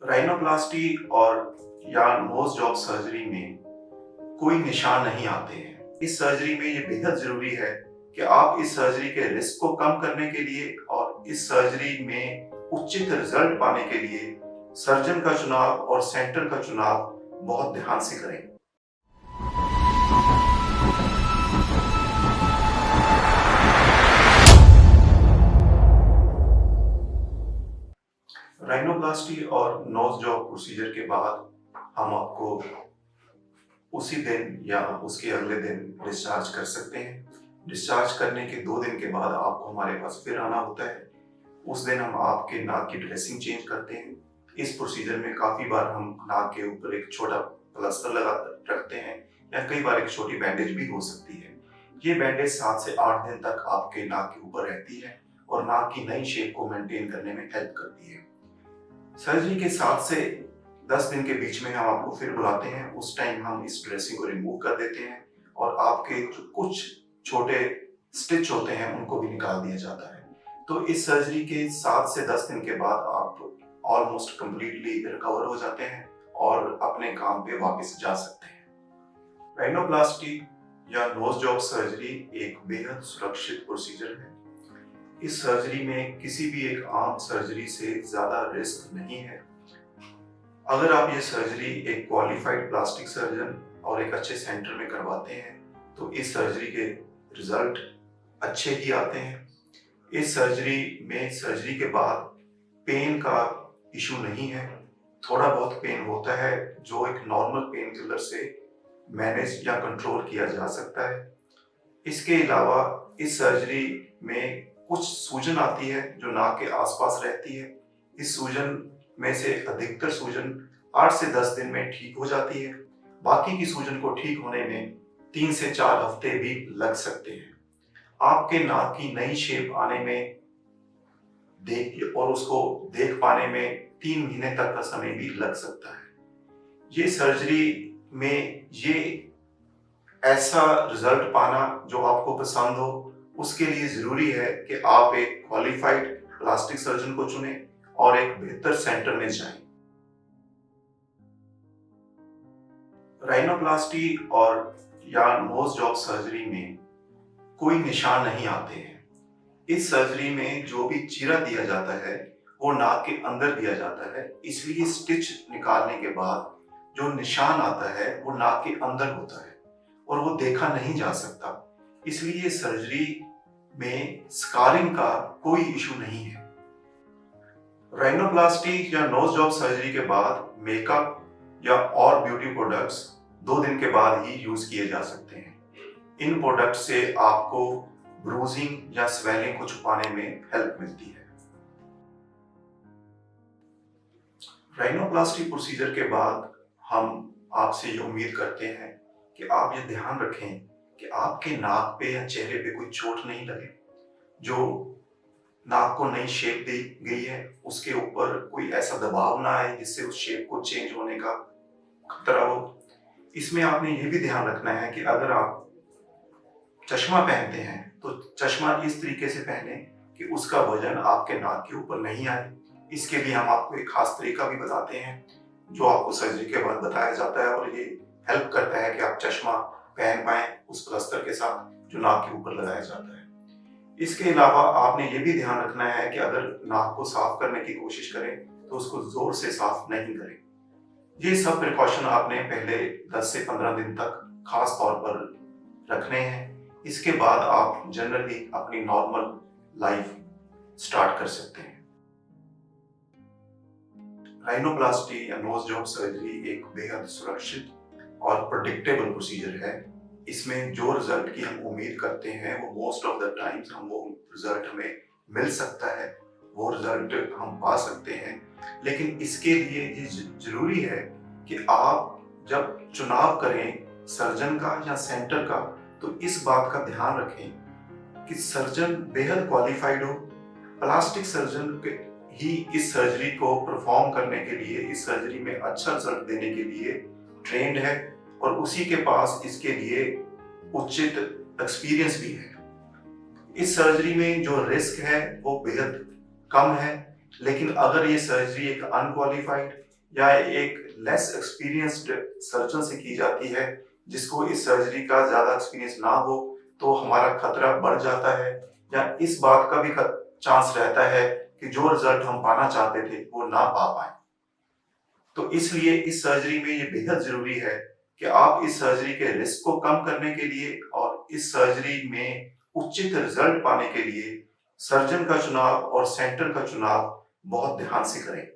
Rhinoplasty और या nose job surgery में कोई निशान नहीं आते हैं। इस सर्जरी में ये बेहद जरूरी है कि आप इस सर्जरी के रिस्क को कम करने के लिए और इस सर्जरी में उचित रिजल्ट पाने के लिए सर्जन का चुनाव और सेंटर का चुनाव बहुत ध्यान से करें। राइनोप्लास्टी और नोज जॉब प्रोसीजर के बाद हम आपको उसी दिन या उसके अगले दिन डिस्चार्ज कर सकते हैं। डिस्चार्ज करने के 2 दिन के बाद आपको हमारे पास फिर आना होता है। उस दिन हम आपके नाक की ड्रेसिंग चेंज करते हैं। इस प्रोसीजर में काफी बार हम नाक के ऊपर एक छोटा प्लास्टर लगा रखते हैं या कई बार एक छोटी बैंडेज भी हो सकती है। ये बैंडेज 7 से 8 दिन तक आपके नाक के ऊपर रहती है और नाक की नई शेप को मेंटेन करने में हेल्प करती है। सर्जरी के 7 से 10 दिन के बीच में हम आपको फिर बुलाते हैं। उस टाइम हम इस ड्रेसिंग को रिमूव कर देते हैं और आपके जो कुछ छोटे स्टिच होते हैं उनको भी निकाल दिया जाता है। तो इस सर्जरी के 7 से 10 दिन के बाद आप ऑलमोस्ट कंप्लीटली रिकवर हो जाते हैं और अपने काम पे वापस जा सकते हैं। राइनोप्लास्टी या नोज जॉब सर्जरी एक बेहद सुरक्षित प्रोसीजर है। इस सर्जरी में किसी भी एक आम सर्जरी से ज्यादा रिस्क नहीं है। अगर आप ये सर्जरी एक क्वालिफाइड प्लास्टिक सर्जन और एक अच्छे सेंटर में करवाते हैं तो इस सर्जरी के रिजल्ट अच्छे ही आते हैं। इस सर्जरी के बाद पेन का इशू नहीं है। थोड़ा बहुत पेन होता है जो एक नॉर्मल पेन किलर से मैनेज या कंट्रोल किया जा सकता है। इसके अलावा इस सर्जरी में कुछ सूजन आती है जो नाक के आसपास रहती है। इस सूजन में से अधिकतर सूजन 8 से 10 दिन में ठीक हो जाती है। बाकी की सूजन को ठीक होने में 3 से 4 हफ्ते भी लग सकते हैं। आपके नाक की नई शेप आने में और उसको देख पाने में 3 महीने तक का समय भी लग सकता है। ये सर्जरी में ये ऐसा रिजल्ट पाना जो आपको पसंद हो, उसके लिए जरूरी है कि आप एक क्वालिफाइड प्लास्टिक सर्जन को चुनें और एक बेहतर सेंटर में जाएं। राइनोप्लास्टी और या नोज जॉब सर्जरी में कोई निशान नहीं आते हैं। इस सर्जरी में जो भी चीरा दिया जाता है वो नाक के अंदर दिया जाता है, इसलिए स्टिच निकालने के बाद जो निशान आता है वो नाक के अंदर होता है और वो देखा नहीं जा सकता। इसलिए सर्जरी में स्कारिंग का कोई इशू नहीं है। राइनोप्लास्टी या नोज जॉब सर्जरी के बाद मेकअप या और ब्यूटी प्रोडक्ट्स 2 दिन के बाद ही यूज किए जा सकते हैं। इन प्रोडक्ट से आपको ब्रूजिंग या स्वेलिंग को छुपाने में हेल्प मिलती है। राइनोप्लास्टी प्रोसीजर के बाद हम आपसे ये उम्मीद करते हैं कि आप ये ध्यान रखें कि आपके नाक पे या चेहरे पे कोई चोट नहीं लगे। जो नाक को नई शेप दी गई है उसके ऊपर कोई ऐसा दबाव ना आए जिससे उस शेप को चेंज होने का खतरा हो। इसमें आपने ये भी ध्यान रखना है कि अगर आप चश्मा पहनते हैं तो चश्मा इस तरीके से पहने कि उसका वजन आपके नाक के ऊपर नहीं आए। इसके लिए हम आपको एक खास तरीका भी बताते हैं जो आपको सर्जरी के बाद बताया जाता है और ये हेल्प करता है कि आप चश्मा पहन पाए उस प्लास्टर के साथ जो नाक के ऊपर लगाया जाता है। इसके अलावा आपने ये भी ध्यान रखना है कि अगर नाक को साफ करने की कोशिश करें तो उसको जोर से साफ नहीं करें। ये सब प्रिकॉशन आपने पहले 10 से 15 दिन तक खास तौर पर रखने हैं। इसके बाद आप जनरली अपनी नॉर्मल लाइफ स्टार्ट कर सकते हैं। राइनोप्लास्टी या नोज जॉब सर्जरी एक बेहद सुरक्षित और प्रेडिक्टेबल प्रोसीजर है। इसमें जो रिजल्ट की हम उम्मीद करते हैं वो मोस्ट ऑफ द टाइम्स हम वो रिजल्ट हमें मिल सकता है, वो रिजल्ट हम पा सकते हैं। लेकिन इसके लिए ये जरूरी है कि आप जब चुनाव करें सर्जन का या सेंटर का तो इस बात का ध्यान रखें कि सर्जन बेहद क्वालिफाइड हो। प्लास्टिक सर्जन ही इस सर्जरी को परफॉर्म करने के लिए, इस सर्जरी में अच्छा रिजल्ट देने के लिए ट्रेंड है और उसी के पास इसके लिए उचित एक्सपीरियंस भी है। इस सर्जरी में जो रिस्क है वो बेहद कम है, लेकिन अगर ये सर्जरी एक अनक्वालिफाइड या एक लेस एक्सपीरियंस्ड सर्जन से की जाती है, जिसको इस सर्जरी का ज्यादा एक्सपीरियंस ना हो, तो हमारा खतरा बढ़ जाता है या इस बात का भी चांस रहता है कि जो रिजल्ट हम पाना चाहते थे वो ना पा पाए। तो इसलिए इस सर्जरी में ये बेहद जरूरी है कि आप इस सर्जरी के रिस्क को कम करने के लिए और इस सर्जरी में उचित रिजल्ट पाने के लिए सर्जन का चुनाव और सेंटर का चुनाव बहुत ध्यान से करें।